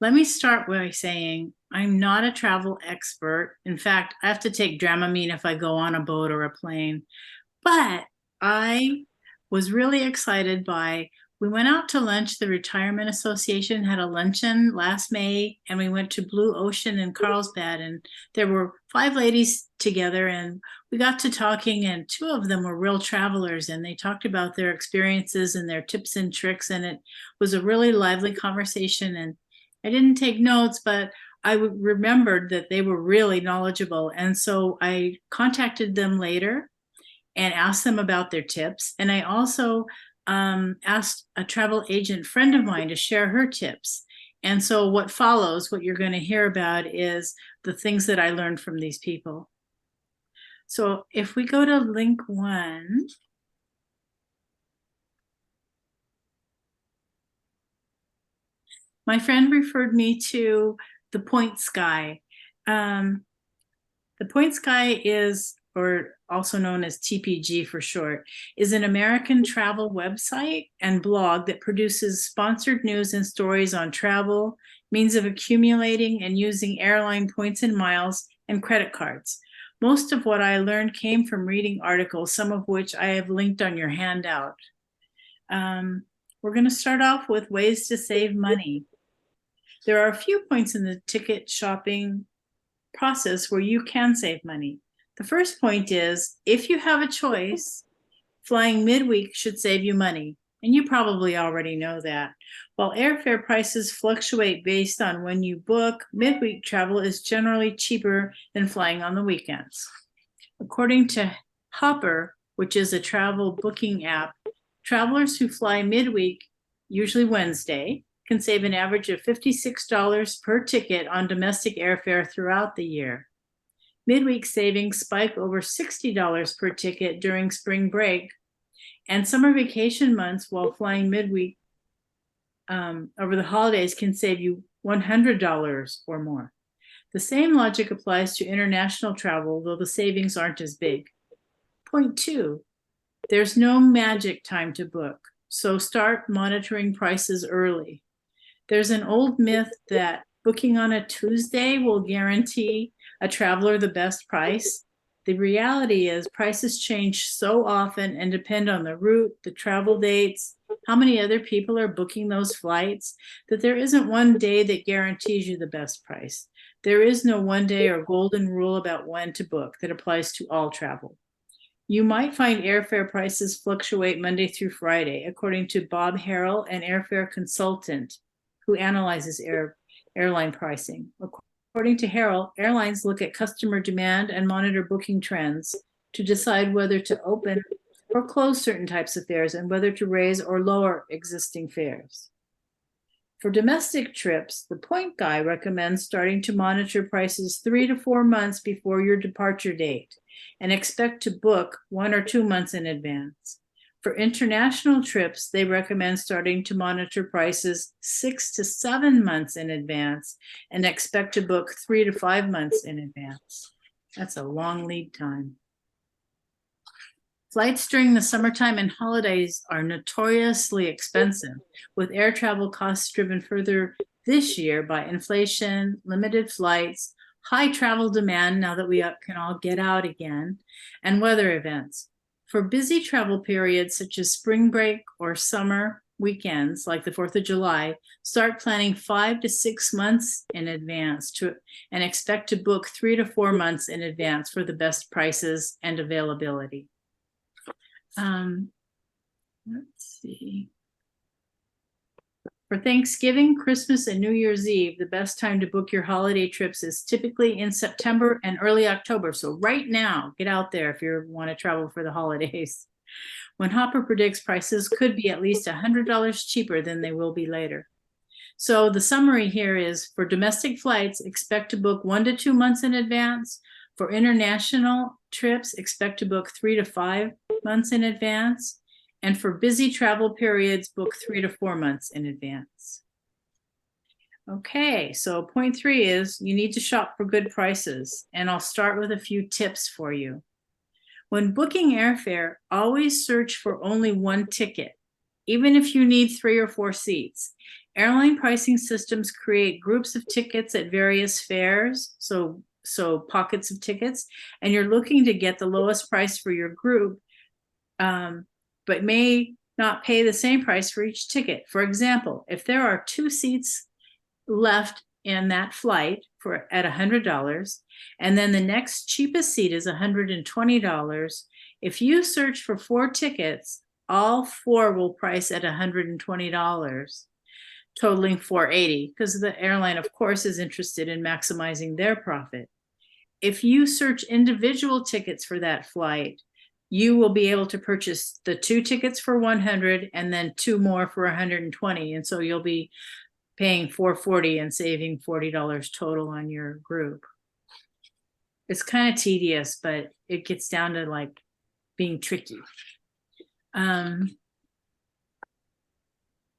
Let me start by saying I'm not a travel expert. In fact, I have to take Dramamine if I go on a boat or a plane. But I was really excited by we went out to lunch. The Retirement Association had a luncheon last May, and we went to Blue Ocean in Carlsbad, and there were five ladies together, and we got to talking, and two of them were real travelers, and they talked about their experiences and their tips and tricks, and it was a really lively conversation. And I didn't take notes, but I remembered that they were really knowledgeable, and so I contacted them later and asked them about their tips. And I also asked a travel agent friend of mine to share her tips. And so what follows, what you're going to hear about, is the things that I learned from these people. So if we go to link 1, my friend referred me to the Point Sky. The Point Sky is, or also known as TPG for short, is an American travel website and blog that produces sponsored news and stories on travel, means of accumulating and using airline points and miles, and credit cards. Most of what I learned came from reading articles, some of which I have linked on your handout. We're going to start off with ways to save money. There are a few points in the ticket shopping process where you can save money. The first point is, if you have a choice, flying midweek should save you money, and you probably already know that. While airfare prices fluctuate based on when you book, midweek travel is generally cheaper than flying on the weekends. According to Hopper, which is a travel booking app, travelers who fly midweek, usually Wednesday, can save an average of $56 per ticket on domestic airfare throughout the year. Midweek savings spike over $60 per ticket during spring break, and summer vacation months while flying midweek over the holidays can save you $100 or more. The same logic applies to international travel, though the savings aren't as big. Point 2, there's no magic time to book, so start monitoring prices early. There's an old myth that booking on a Tuesday will guarantee a traveler the best price. The reality is prices change so often and depend on the route, the travel dates, how many other people are booking those flights, that there isn't one day that guarantees you the best price. There is no one day or golden rule about when to book that applies to all travel. You might find airfare prices fluctuate Monday through Friday, according to Bob Harrell, an airfare consultant who analyzes airline pricing. According to Harrell, airlines look at customer demand and monitor booking trends to decide whether to open or close certain types of fares and whether to raise or lower existing fares. For domestic trips, the Point Guy recommends starting to monitor prices 3 to 4 months before your departure date and expect to book 1 or 2 months in advance. For international trips, they recommend starting to monitor prices 6 to 7 months in advance and expect to book 3 to 5 months in advance. That's a long lead time. Flights during the summertime and holidays are notoriously expensive, with air travel costs driven further this year by inflation, limited flights, high travel demand now that we can all get out again, and weather events. For busy travel periods such as spring break or summer weekends like the 4th of July, start planning 5 to 6 months in advance and expect to book 3 to 4 months in advance for the best prices and availability. Let's see. For Thanksgiving, Christmas, and New Year's Eve, the best time to book your holiday trips is typically in September and early October. So right now, get out there if you want to travel for the holidays. When Hopper predicts prices could be at least $100 cheaper than they will be later. So the summary here is, for domestic flights, expect to book 1 to 2 months in advance. For international trips, expect to book 3 to 5 months in advance. And for busy travel periods, book 3 to 4 months in advance. Okay, so point 3 is you need to shop for good prices, and I'll start with a few tips for you. When booking airfare, always search for only one ticket, even if you need 3 or 4 seats. Airline pricing systems create groups of tickets at various fares, so pockets of tickets, and you're looking to get the lowest price for your group, but may not pay the same price for each ticket. For example, if there are 2 seats left in that flight at $100, and then the next cheapest seat is $120, if you search for 4 tickets, all 4 will price at $120, totaling $480, because the airline, of course, is interested in maximizing their profit. If you search individual tickets for that flight, you will be able to purchase the 2 tickets for $100 and then 2 more for $120, and so you'll be paying $440 and saving $40 total on your group. It's kind of tedious, but it gets down to like being tricky.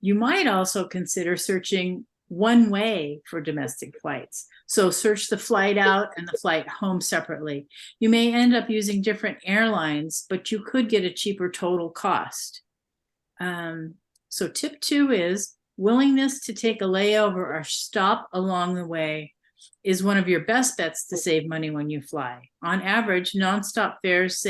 You might also consider searching one way for domestic flights. So search the flight out and the flight home separately. You may end up using different airlines, but you could get a cheaper total cost. So tip 2 is willingness to take a layover or stop along the way is one of your best bets to save money when you fly. On average, nonstop fares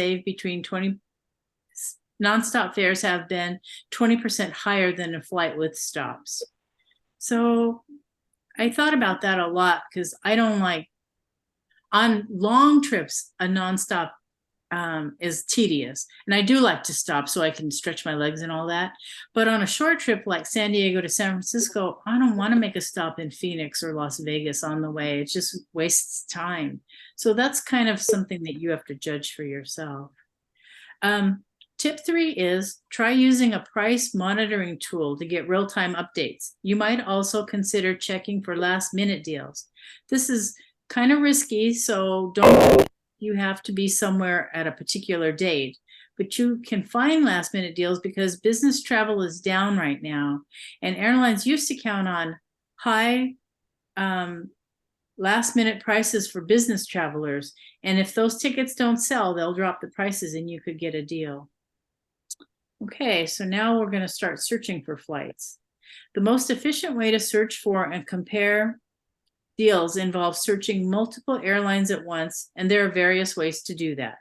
have been 20% higher than a flight with stops. So I thought about that a lot because I don't like, on long trips, a nonstop is tedious. And I do like to stop so I can stretch my legs and all that. But on a short trip like San Diego to San Francisco, I don't want to make a stop in Phoenix or Las Vegas on the way. It just wastes time. So that's kind of something that you have to judge for yourself. Tip 3 is try using a price monitoring tool to get real-time updates. You might also consider checking for last-minute deals. This is kind of risky, so don't you have to be somewhere at a particular date, but you can find last-minute deals because business travel is down right now, and airlines used to count on high last-minute prices for business travelers, and if those tickets don't sell, they'll drop the prices and you could get a deal. Okay, so now we're going to start searching for flights. The most efficient way to search for and compare deals involves searching multiple airlines at once, and there are various ways to do that.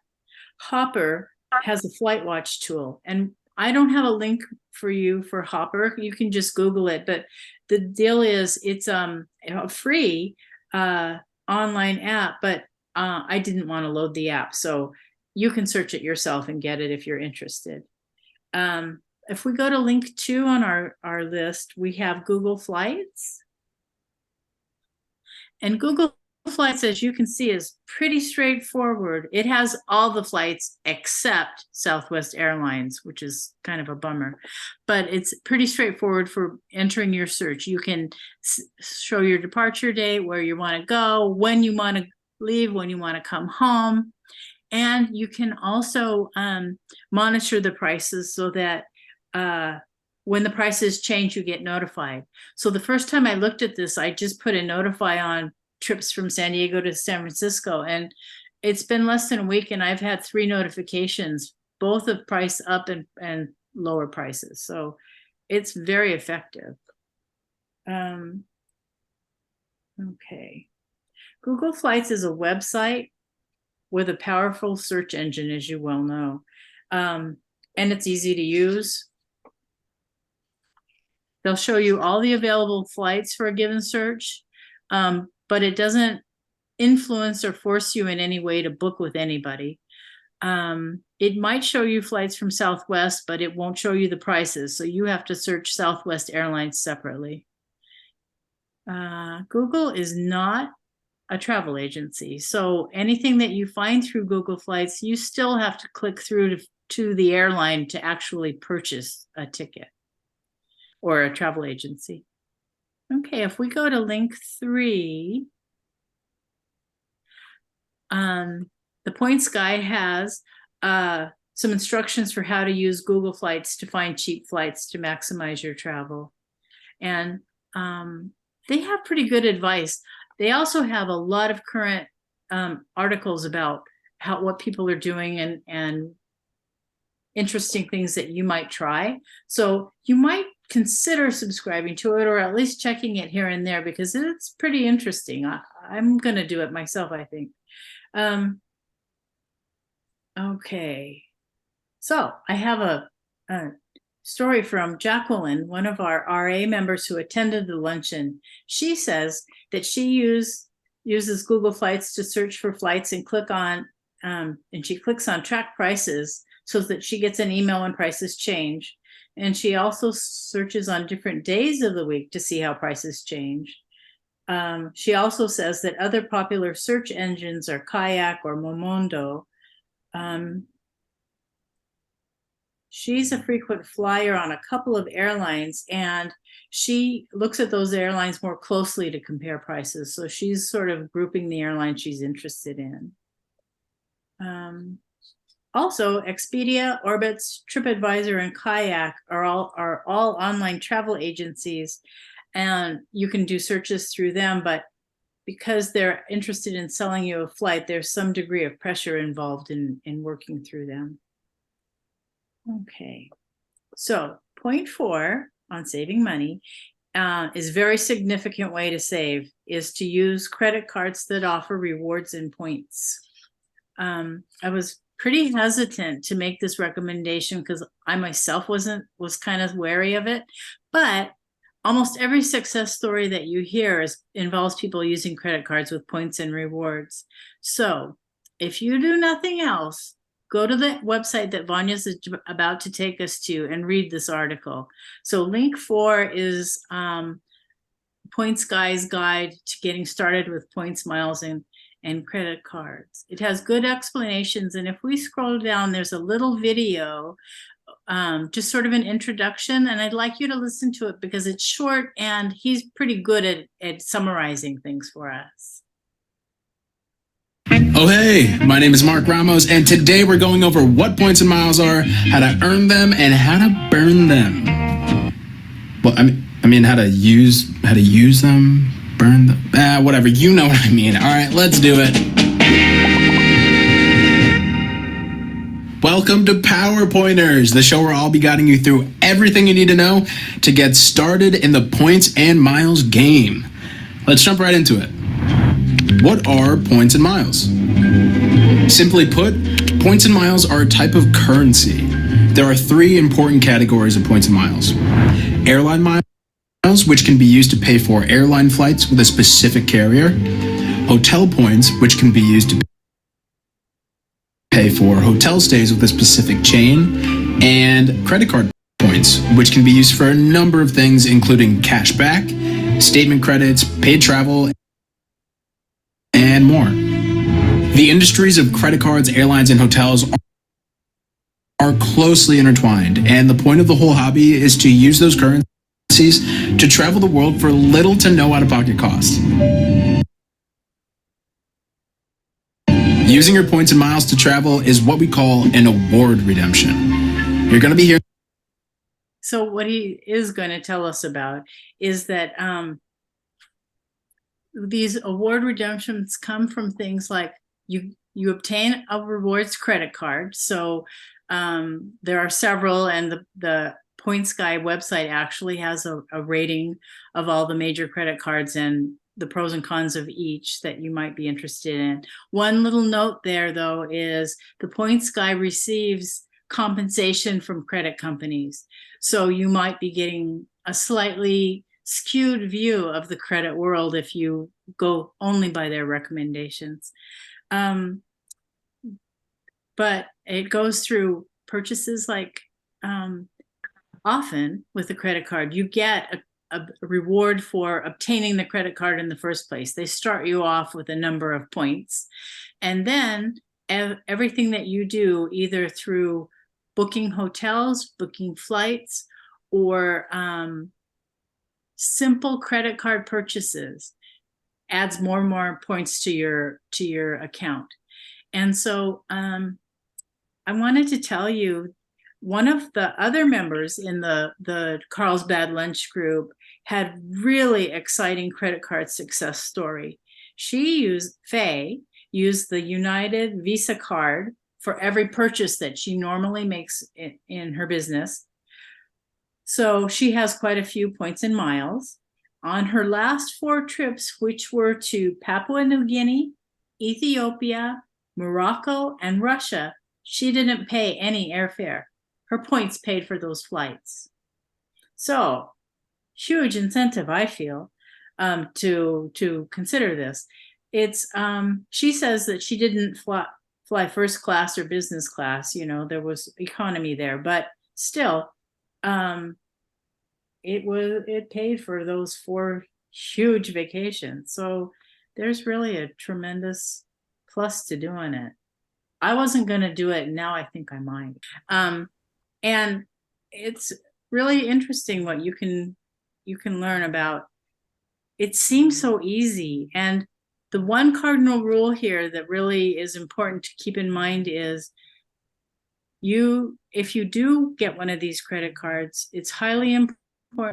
Hopper has a flight watch tool, and I don't have a link for you for Hopper. You can just Google it, but the deal is it's a free online app, but I didn't want to load the app, so you can search it yourself and get it if you're interested. If we go to link 2 on our list, we have Google Flights. And Google Flights, as you can see, is pretty straightforward. It has all the flights except Southwest Airlines, which is kind of a bummer. But it's pretty straightforward for entering your search. You can show your departure date, where you want to go, when you want to leave, when you want to come home. And you can also monitor the prices so that when the prices change, you get notified. So the first time I looked at this, I just put a notify on trips from San Diego to San Francisco, and it's been less than a week, and I've had 3 notifications, both of price up and lower prices. So it's very effective. Okay. Google Flights is a website with a powerful search engine, as you well know. And it's easy to use. They'll show you all the available flights for a given search, but it doesn't influence or force you in any way to book with anybody. It might show you flights from Southwest, but it won't show you the prices. So you have to search Southwest Airlines separately. Google is not a travel agency. So anything that you find through Google Flights, you still have to click through to the airline to actually purchase a ticket, or a travel agency. Okay, if we go to link 3, the Points Guide has some instructions for how to use Google Flights to find cheap flights to maximize your travel. And they have pretty good advice. They also have a lot of current articles about what people are doing and interesting things that you might try. So you might consider subscribing to it, or at least checking it here and there, because it's pretty interesting. I'm going to do it myself, I think. Okay. So I have a story from Jacqueline, one of our RA members who attended the luncheon. She says that she uses Google Flights to search for flights and and she clicks on track prices so that she gets an email when prices change. And she also searches on different days of the week to see how prices change. She also says that other popular search engines are Kayak or Momondo. She's a frequent flyer on a couple of airlines, and she looks at those airlines more closely to compare prices. So she's sort of grouping the airlines she's interested in. Also, Expedia, Orbitz, TripAdvisor, and Kayak are all online travel agencies, and you can do searches through them, but because they're interested in selling you a flight, there's some degree of pressure involved in working through them. Okay, so point 4 on saving money is a very significant way to save, is to use credit cards that offer rewards and points. I was pretty hesitant to make this recommendation because I myself was kind of wary of it, but almost every success story that you hear involves people using credit cards with points and rewards. So if you do nothing else, go to the website that Vanya's about to take us to and read this article. So link 4 is Points Guy's Guide to Getting Started with Points, Miles, and Credit Cards. It has good explanations, and if we scroll down, there's a little video, just sort of an introduction, and I'd like you to listen to it because it's short and he's pretty good at summarizing things for us. Oh hey, my name is Mark Ramos, and today we're going over what points and miles are, how to earn them, and how to burn them. Well, I mean how to use them, burn them, whatever, you know what I mean. All right, let's do it. Welcome to PowerPointers, the show where I'll be guiding you through everything you need to know to get started in the points and miles game. Let's jump right into it. What are points and miles? Simply put, points and miles are a type of currency. There are 3 important categories of points and miles. Airline miles, which can be used to pay for airline flights with a specific carrier. Hotel points, which can be used to pay for hotel stays with a specific chain. And credit card points, which can be used for a number of things, including cash back, statement credits, paid travel, and more. The industries of credit cards, airlines, and hotels are closely intertwined, and the point of the whole hobby is to use those currencies to travel the world for little to no out-of-pocket cost. Using your points and miles to travel is what we call an award redemption. You're going to be here. So what he is going to tell us about is that these award redemptions come from things like you obtain a rewards credit card. So there are several, and the Points Guy website actually has a rating of all the major credit cards and the pros and cons of each that you might be interested in. One little note there, though, is the Points Guy receives compensation from credit companies. So you might be getting a slightly skewed view of the credit world if you go only by their recommendations. But it goes through purchases like often with a credit card, you get a reward for obtaining the credit card in the first place. They start you off with a number of points. And then everything that you do, either through booking hotels, booking flights, or simple credit card purchases, adds more and more points to your account. And so I wanted to tell you, one of the other members in the Carlsbad Lunch group had really exciting credit card success story. Faye used the United Visa card for every purchase that she normally makes in her business. So she has quite a few points in miles. On her last 4 trips, which were to Papua New Guinea, Ethiopia, Morocco, and Russia, she didn't pay any airfare. Her points paid for those flights. So, huge incentive, I feel, to consider this. It's she says that she didn't fly first class or business class. You know, there was economy there, but still, it paid for those 4 huge vacations. So there's really a tremendous plus to doing it. I wasn't going to do it. Now I think I might. And it's really interesting what you can learn about. It seems so easy. And the one cardinal rule here that really is important to keep in mind is if you do get one of these credit cards, it's highly important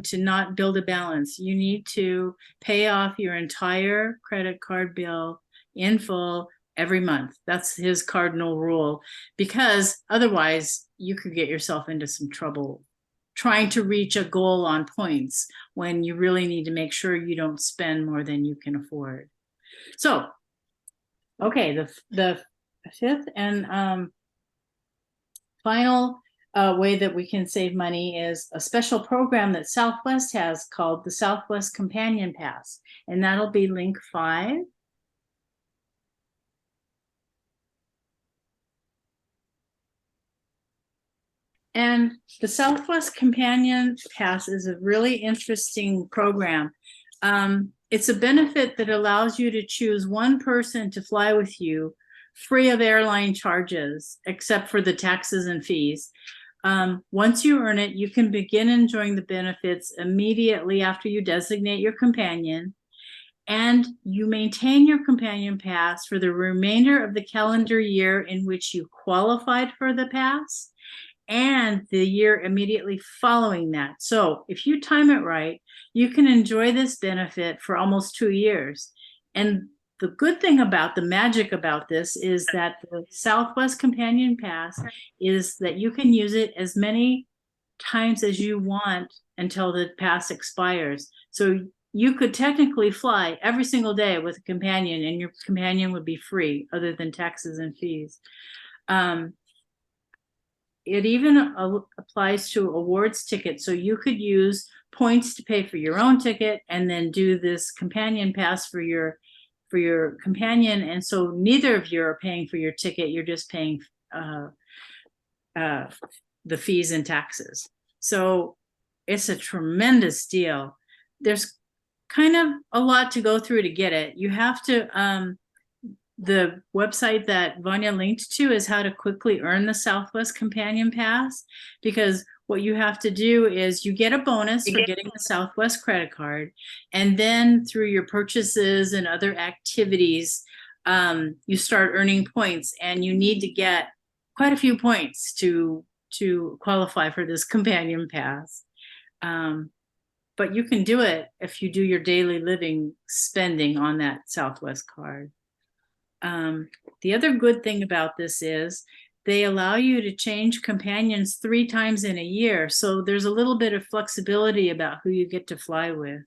to not build a balance. You need to pay off your entire credit card bill in full every month. That's his cardinal rule, because otherwise you could get yourself into some trouble trying to reach a goal on points when you really need to make sure you don't spend more than you can afford. So, okay, the fifth and final way that we can save money is a special program that Southwest has called the Southwest Companion Pass, and that'll be link 5. And the Southwest Companion Pass is a really interesting program. It's a benefit that allows you to choose one person to fly with you free of airline charges, except for the taxes and fees. Once you earn it, you can begin enjoying the benefits immediately after you designate your companion, and you maintain your companion pass for the remainder of the calendar year in which you qualified for the pass and the year immediately following that. So if you time it right, you can enjoy this benefit for almost 2 years. And the good thing about the magic about this is that the Southwest Companion Pass is that you can use it as many times as you want until the pass expires. So you could technically fly every single day with a companion, and your companion would be free other than taxes and fees. It even applies to awards tickets. So you could use points to pay for your own ticket and then do this companion pass for your companion. And so neither of you are paying for your ticket. You're just paying the fees and taxes. So it's a tremendous deal. There's kind of a lot to go through to get it. You have to, the website that Vanya linked to is how to quickly earn the Southwest Companion Pass, because what you have to do is you get a bonus for getting the Southwest credit card, and then through your purchases and other activities, you start earning points, and you need to get quite a few points to qualify for this companion pass. But you can do it if you do your daily living spending on that Southwest card. The other good thing about this is they allow you to change companions 3 times in a year. So there's a little bit of flexibility about who you get to fly with.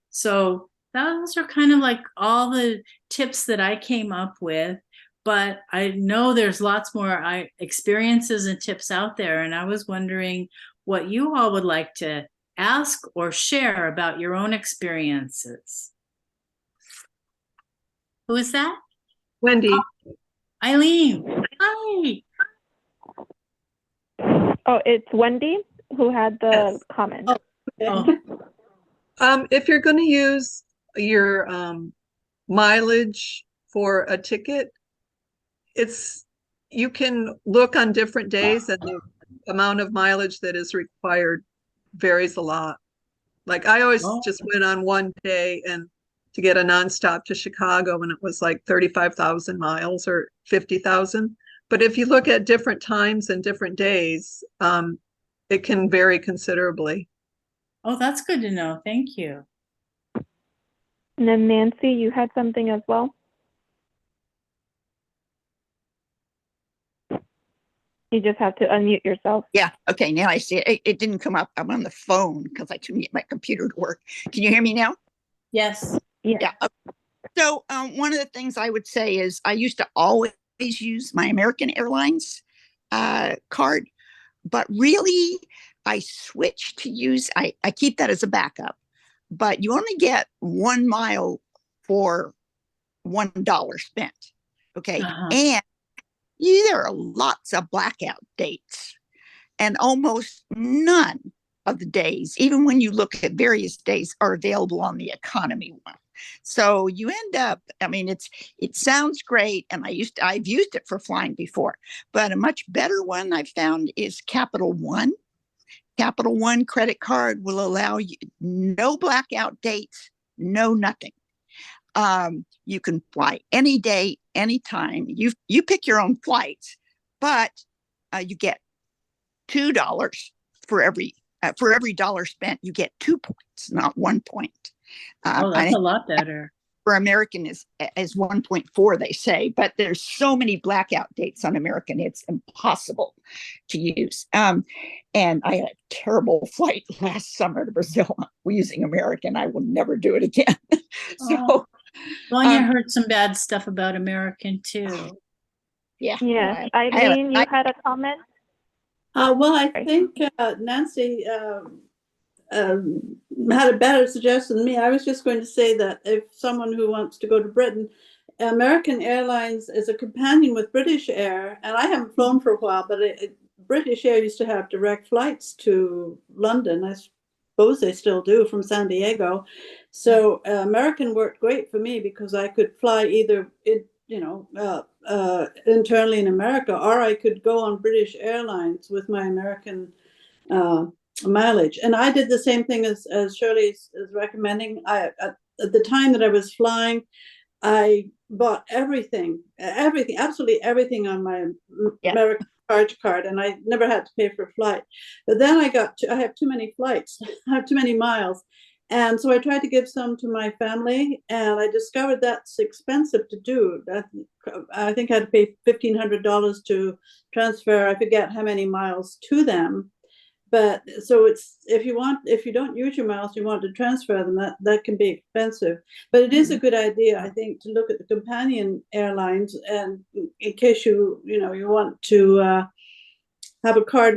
So those are kind of like all the tips that I came up with, but I know there's lots more experiences and tips out there. And I was wondering what you all would like to ask or share about your own experiences. Who is that? Wendy. Eileen. Hi. Oh, it's Wendy who had the comment. If you're going to use your mileage for a ticket, you can look on different days, and the amount of mileage that is required varies a lot. Like I always just went on one day and to get a nonstop to Chicago, and it was like 35,000 miles or 50,000. But if you look at different times and different days, it can vary considerably. Oh, that's good to know. Thank you. And then Nancy, you had something as well? You just have to unmute yourself. Yeah. Okay. Now I see it. It didn't come up. I'm on the phone because I couldn't get my computer to work. Can you hear me now? Yes. Yeah. Yeah. So one of the things I would say is I used to always use my American Airlines card, but really I switched to use, I keep that as a backup, but you only get 1 mile for $1 spent. Okay. And there are lots of blackout dates and almost none of the days, even when you look at various days, are available on the economy one. So you end up, I mean, it sounds great, and I've used it for flying before, but a much better one I've found is Capital One. Capital One credit card will allow you no blackout dates, no nothing. You can fly any day, anytime. You pick your own flights, but you get $2 for every dollar spent. You get 2 points, not 1 point. That's a lot better. For American is 1.4, they say, but there's so many blackout dates on American, it's impossible to use. And I had a terrible flight last summer to Brazil using American. I will never do it again. So, well, you heard some bad stuff about American too. Yeah. Yes, Eileen, you had a comment? Well, I think Nancy had a better suggestion than me. I was just going to say that if someone who wants to go to Britain, American Airlines is a companion with British Air, and I haven't flown for a while, but British Air used to have direct flights to London. I suppose they still do from San Diego. So American worked great for me because I could fly either internally in America, or I could go on British Airlines with my American mileage. And I did the same thing as Shirley is recommending. At the time that I was flying, I bought everything, absolutely everything on my American charge card, and I never had to pay for a flight. But then I have too many flights, I have too many miles. And so I tried to give some to my family, and I discovered that's expensive to do. I think I had to pay $1,500 to transfer, I forget how many miles to them. But so it's, if you don't use your miles, you want to transfer them, that can be expensive. But it is a good idea, I think, to look at the companion airlines, and in case you want to have a card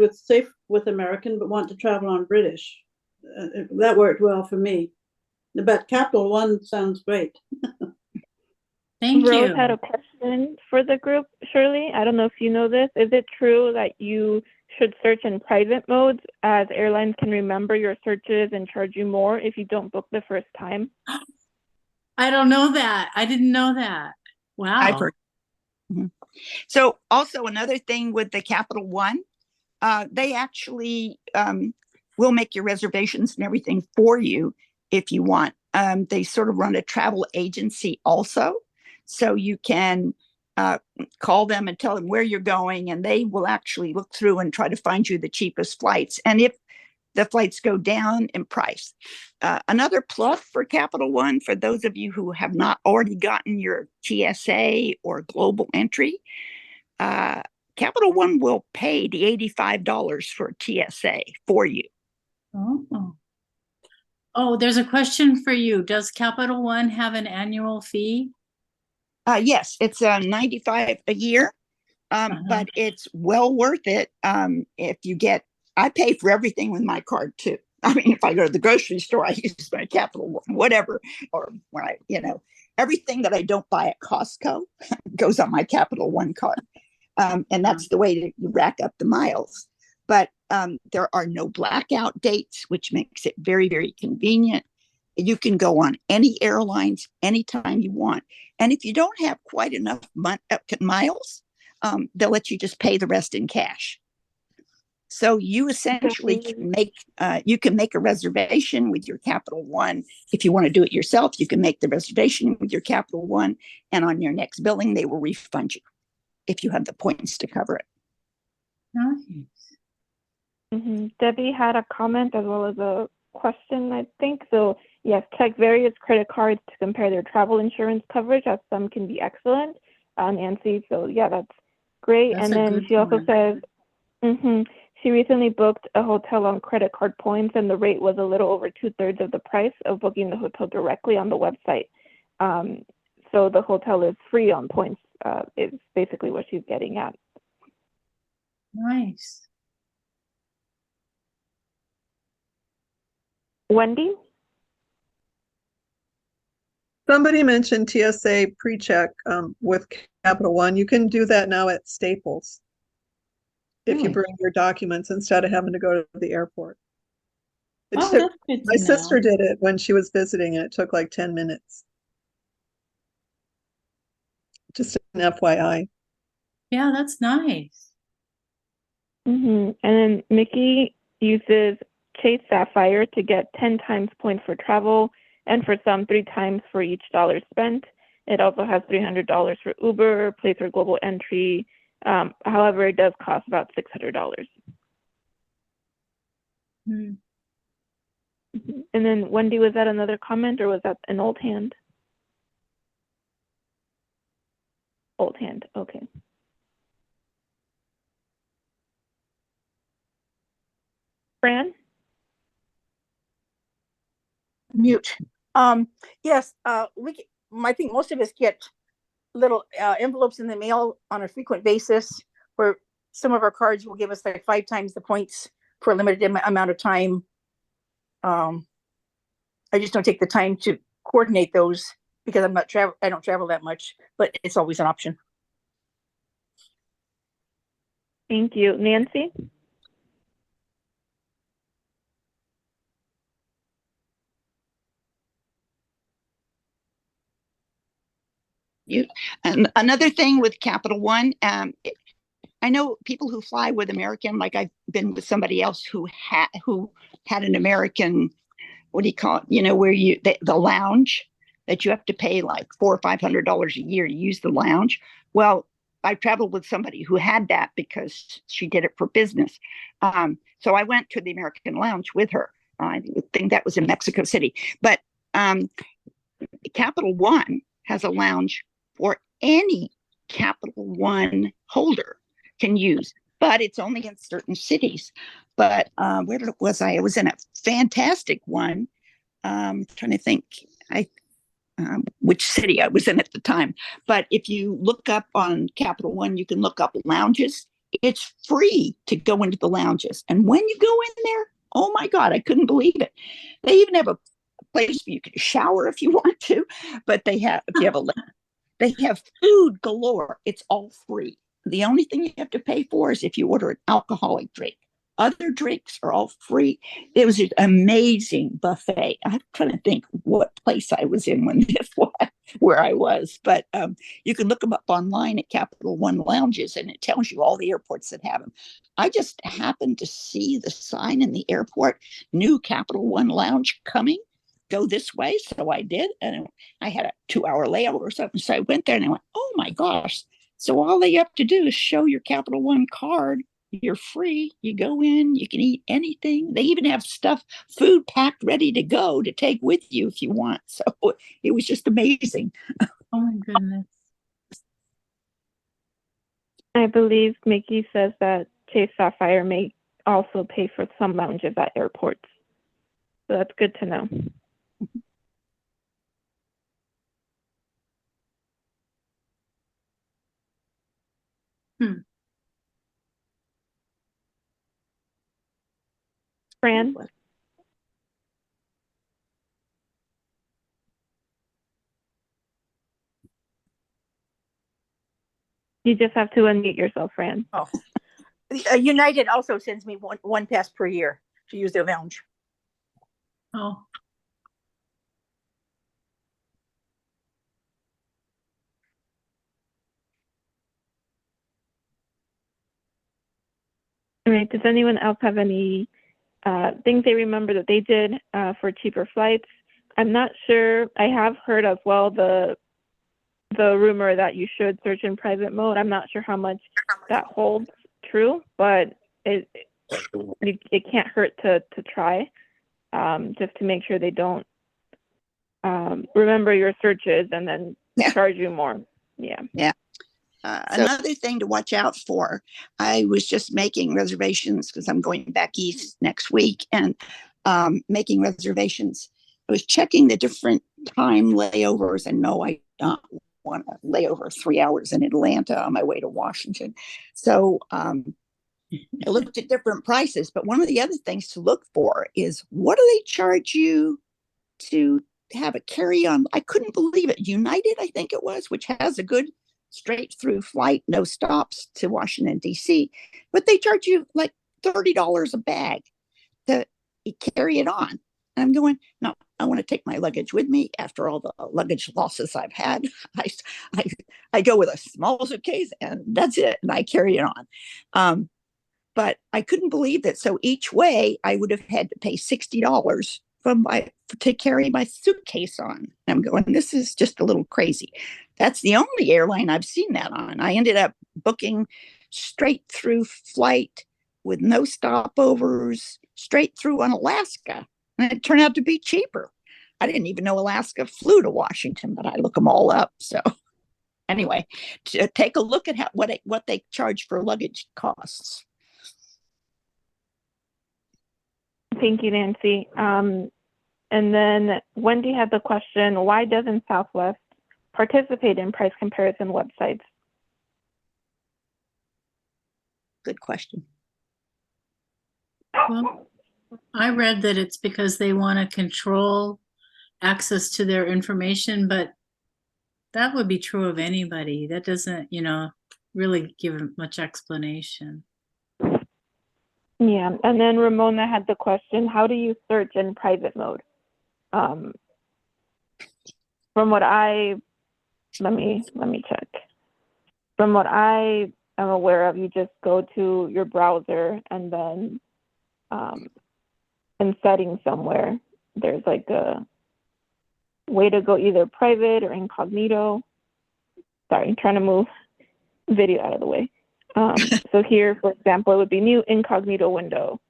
with American, but want to travel on British. That worked well for me. But Capital One sounds great. Thank Rose you. had a question for the group, Shirley. I don't know if you know this. Is it true that you should search in private modes, as airlines can remember your searches and charge you more if you don't book the first time? I don't know that. I didn't know that. Wow. I've heard. Mm-hmm. So also another thing with the Capital One, they actually will make your reservations and everything for you if you want. They sort of run a travel agency also. So you can call them and tell them where you're going, and they will actually look through and try to find you the cheapest flights. And if the flights go down in price. Another plus for Capital One, for those of you who have not already gotten your TSA or global entry, Capital One will pay the $85 for TSA for you. Oh, there's a question for you. Does Capital One have an annual fee? Yes, it's $95 a year, but it's well worth it. If you get, I pay for everything with my card too. I mean, if I go to the grocery store, I use my Capital One, whatever, or when everything that I don't buy at Costco goes on my Capital One card. And that's the way that you rack up the miles. But there are no blackout dates, which makes it very, very convenient. You can go on any airlines anytime you want. And if you don't have quite enough miles, they'll let you just pay the rest in cash. So you essentially can make a reservation with your Capital One. If you want to do it yourself, you can make the reservation with your Capital One, and on your next billing, they will refund you if you have the points to cover it. Nice. Mm-hmm. Debbie had a comment as well as a question, I think. So yes, check various credit cards to compare their travel insurance coverage, as some can be excellent. Nancy, so yeah, that's great. That's and a then good she also point. says, Mm-hmm. She recently booked a hotel on credit card points, and the rate was a little over 2/3 of the price of booking the hotel directly on the website. So the hotel is free on points, is basically what she's getting at. Nice. Wendy? Somebody mentioned TSA pre-check with Capital One. You can do that now at Staples if you Really? bring your documents instead of having to go to the airport. It Oh, took, that's good my to sister know. did it when she was visiting, and it took like 10 minutes. Just an FYI. Yeah, that's nice. Mm-hmm. And then Mickey uses Chase Sapphire to get 10 times points for travel, and for some, 3 times for each dollar spent. It also has $300 for Uber, Place or Global Entry. However, it does cost about $600. Hmm. And then Wendy, was that another comment or was that an old hand? Old hand, okay. Fran? Mute. Yes, I think most of us get little envelopes in the mail on a frequent basis where some of our cards will give us like 5 times the points for a limited amount of time. I just don't take the time to coordinate those because I don't travel that much, but it's always an option. Thank you. Nancy? And another thing with Capital One, I know people who fly with American, like I've been with somebody else who had an American, what do you call it? You know, where the lounge that you have to pay like $400 or $500 a year to use the lounge. Well, I traveled with somebody who had that because she did it for business. So I went to the American Lounge with her. I think that was in Mexico City. But Capital One has a lounge for any Capital One holder can use, but it's only in certain cities. But where was I? I was in a fantastic one. Trying to think which city I was in at the time. But if you look up on Capital One, you can look up lounges. It's free to go into the lounges. And when you go in there, oh my God, I couldn't believe it. They even have a place where you can shower if you want to, but they have, if you have they have food galore. It's all free. The only thing you have to pay for is if you order an alcoholic drink. Other drinks are all free. It was an amazing buffet. I'm trying to think what place I was in when this was, where I was. But you can look them up online at Capital One lounges, and it tells you all the airports that have them. I just happened to see the sign in the airport, new Capital One lounge coming. Go this way. So I did. And I had a 2-hour layover or something. So I went there and I went, oh my gosh. So all they have to do is show your Capital One card. You're free. You go in, you can eat anything. They even have food packed ready to go to take with you if you want. So it was just amazing. Oh my goodness. I believe Mickey says that Chase Sapphire may also pay for some lounges at airports. So that's good to know. Fran? You just have to unmute yourself, Fran. Oh, United also sends me one pass per year to use their lounge. Oh. All right. Does anyone else have any things they remember that they did for cheaper flights? I'm not sure. I have heard as well the rumor that you should search in private mode. I'm not sure how much that holds true, but it can't hurt to try, just to make sure they don't remember your searches and then charge you more. Yeah. Yeah. Another thing to watch out for, I was just making reservations because I'm going back east next week and making reservations. I was checking the different time layovers, and no, I don't want to lay over 3 hours in Atlanta on my way to Washington. So I looked at different prices, but one of the other things to look for is, what do they charge you to have a carry-on? I couldn't believe it. United, I think it was, which has a good straight through flight, no stops to Washington, D.C., but they charge you like $30 a bag to carry it on. And I'm going, no, I want to take my luggage with me after all the luggage losses I've had. I go with a small suitcase and that's it. And I carry it on. But I couldn't believe that. So each way I would have had to pay $60 to carry my suitcase on. And I'm going, this is just a little crazy. That's the only airline I've seen that on. I ended up booking straight through flight with no stopovers, straight through on Alaska. And it turned out to be cheaper. I didn't even know Alaska flew to Washington, but I look them all up. So anyway, to take a look at what they charge for luggage costs. Thank you, Nancy. And then Wendy had the question, why doesn't Southwest participate in price comparison websites? Good question. Well, I read that it's because they want to control access to their information, but that would be true of anybody. That doesn't, really give much explanation. Yeah, and then Ramona had the question, how do you search in private mode? From what let me check. From what I am aware of, you just go to your browser and then in settings somewhere, there's like a way to go either private or incognito. Sorry, I'm trying to move video out of the way. So here, for example, it would be new incognito window.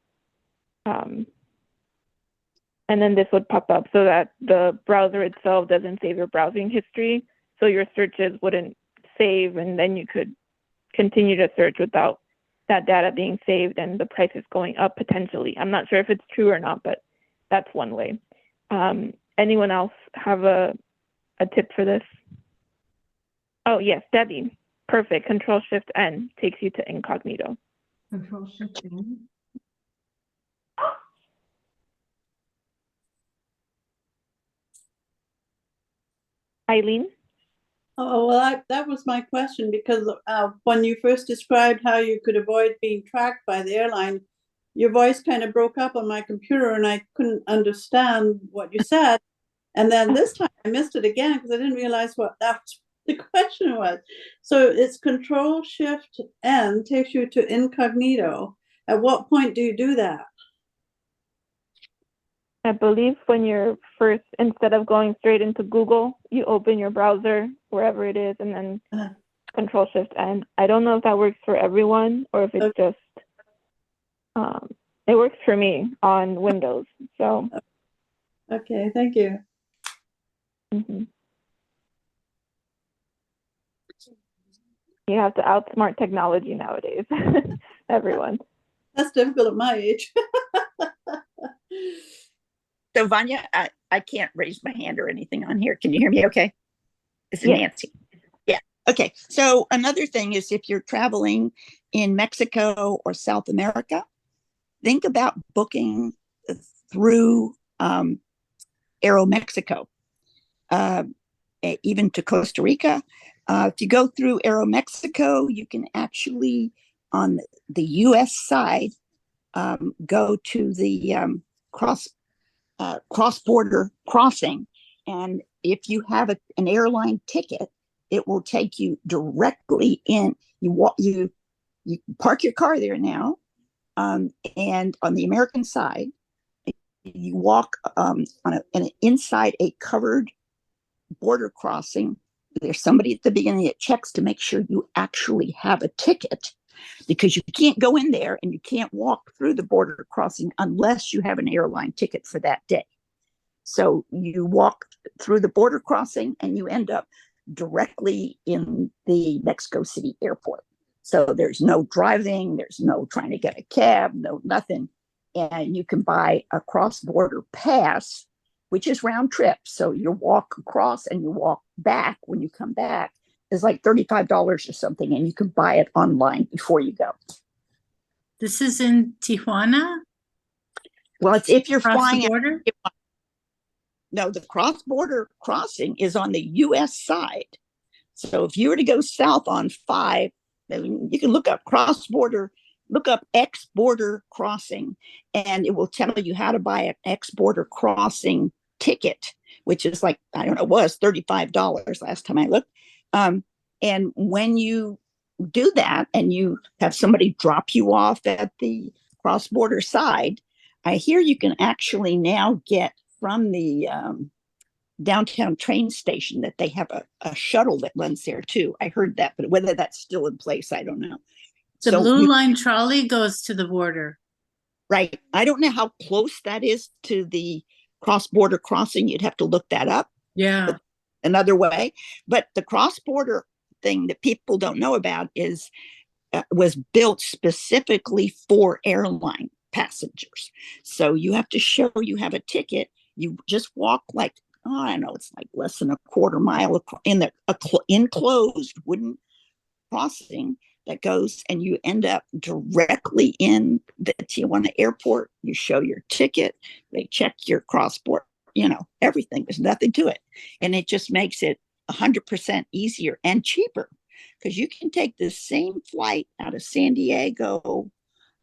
And then this would pop up so that the browser itself doesn't save your browsing history. So your searches wouldn't save, and then you could continue to search without that data being saved and the price is going up potentially. I'm not sure if it's true or not, but that's one way. Anyone else have a tip for this? Oh, yes, Debbie. Perfect. Control-Shift-N takes you to incognito. Control-Shift-N. Eileen? Oh, well, that was my question, because when you first described how you could avoid being tracked by the airline, your voice kind of broke up on my computer and I couldn't understand what you said. And then this time I missed it again because I didn't realize what the question was. So it's Control-Shift-N takes you to incognito. At what point do you do that? I believe when you're first, instead of going straight into Google, you open your browser, wherever it is, and then Control-Shift-N. I don't know if that works for everyone or if it's just, it works for me on Windows, so. Okay, thank you. Mm-hmm. You have to outsmart technology nowadays, everyone. That's difficult at my age. So Vanya, I can't raise my hand or anything on here. Can you hear me okay? This is Nancy. Yeah. Okay. So another thing is, if you're traveling in Mexico or South America, think about booking through Aeromexico, even to Costa Rica. If you go through Aeromexico, you can actually, on the U.S. side, go to the cross-border crossing. And if you have an airline ticket, it will take you directly in. You park your car there now, and on the American side, you walk inside a covered border crossing. There's somebody at the beginning that checks to make sure you actually have a ticket, because you can't go in there and you can't walk through the border crossing unless you have an airline ticket for that day. So you walk through the border crossing and you end up directly in the Mexico City airport. So there's no driving, there's no trying to get a cab, no nothing. And you can buy a cross-border pass, which is round trip. So you walk across and you walk back when you come back. It's like $35 or something, and you can buy it online before you go. This is in Tijuana, Well, it's if you're across flying the border? no, the cross-border crossing is on the US side. So if you were to go south on 5, you can look up cross-border, look up X-border crossing, and it will tell you how to buy an X-border crossing ticket, which is like, I don't know, was $35 last time I looked. And when you do that and you have somebody drop you off at the cross-border side, I hear you can actually now get from the downtown train station that they have a shuttle that runs there too. I heard that, but whether that's still in place, I don't know. The So Blue Line trolley goes to the border. right. I don't know how close that is to the cross-border crossing. You'd have to look that up Yeah. another way. But the cross-border thing that people don't know about is was built specifically for airline passengers. So you have to show you have a ticket. You just walk like, oh, I don't know, it's like less than a quarter mile in the enclosed wooden crossing that goes, and you end up directly in the Tijuana airport. You show your ticket, they check your cross-border, everything. There's nothing to it. And it just makes it 100% easier and cheaper, because you can take the same flight out of San Diego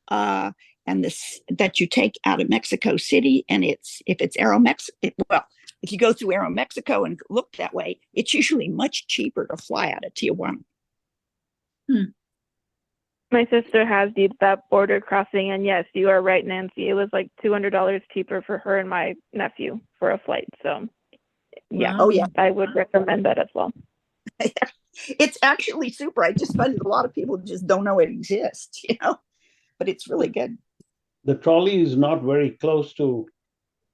and this that you take out of Mexico City, and if it's well, if you go through Aeromexico and look that way, it's usually much cheaper to fly out of Tijuana. My sister has that border crossing, and yes, you are right, Nancy. It was like $200 cheaper for her and my nephew for a flight. So yeah, Oh yeah, I would recommend that as well. It's actually super. I just find that a lot of people just don't know it exists, but it's really good. The trolley is not very close to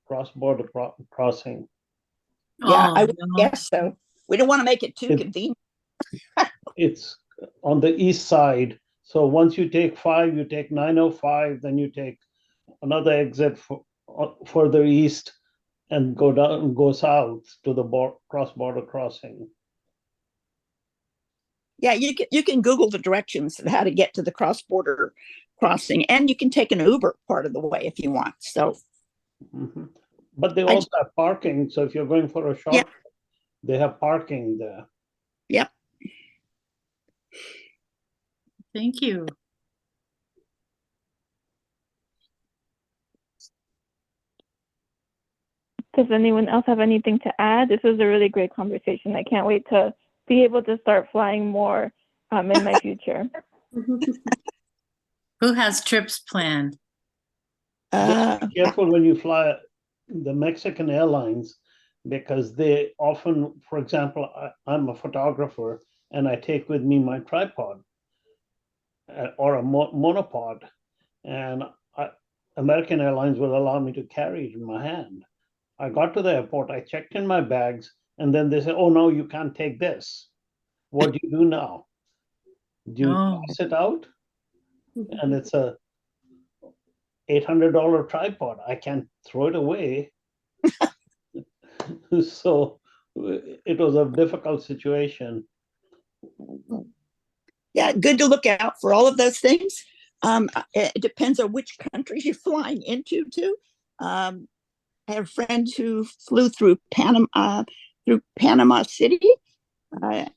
cross-border crossing. Yeah, I would no. guess so. We don't want to make it too convenient. It's on the east side. So once you take 5, you take 905, then you take another exit further east and go south to the cross-border crossing. Yeah, you can Google the directions of how to get to the cross-border crossing, and you can take an Uber part of the way if you want. So, but they also have parking. So if you're going for a short, they have parking there. Yep. Thank you. Does anyone else have anything to add? This was a really great conversation. I can't wait to be able to start flying more in my future. Who has trips planned? Just be careful when you fly the Mexican airlines, because they often, for example, I'm a photographer and I take with me my tripod or a monopod, and American Airlines will allow me to carry it in my hand. I got to the airport, I checked in my bags, and then they said, oh, no, you can't take this. What do you do now? Do you toss it out? And it's a $800 tripod. I can't throw it away. So it was a difficult situation. Yeah, good to look out for all of those things. It depends on which countries you're flying into, too. I have a friend who flew through Panama City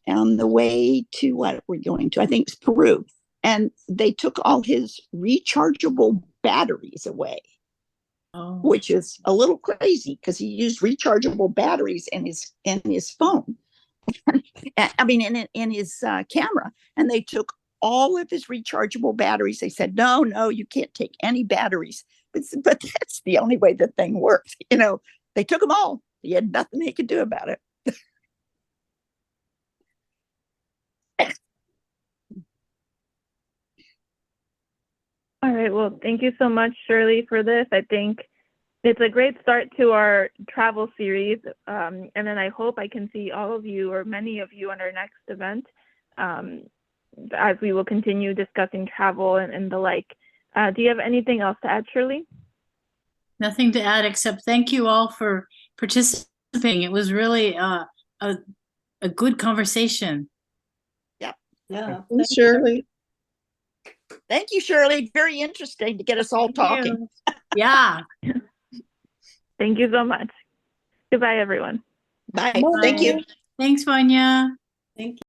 on the way to what we're going to, I think it's Peru. And they took all his rechargeable batteries away, which is a little crazy because he used rechargeable batteries in his phone. I mean, in his camera, and they took all of his rechargeable batteries. They said, no, you can't take any batteries. But that's the only way the thing works. They took them all. He had nothing he could do about it. All right. Well, thank you so much, Shirley, for this. I think It's a great start to our travel series. And then I hope I can see all of you or many of you on our next event, as we will continue discussing travel and the like. Do you have anything else to add, Shirley? Nothing to add except thank you all for participating. It was really a good conversation. Yeah. Thanks, Shirley. Thank you, Shirley. Very interesting to get us all Thank talking. you. Yeah. Thank you so much. Goodbye, everyone. Bye. Bye. Thank you. Thanks, Vanya. Thank you.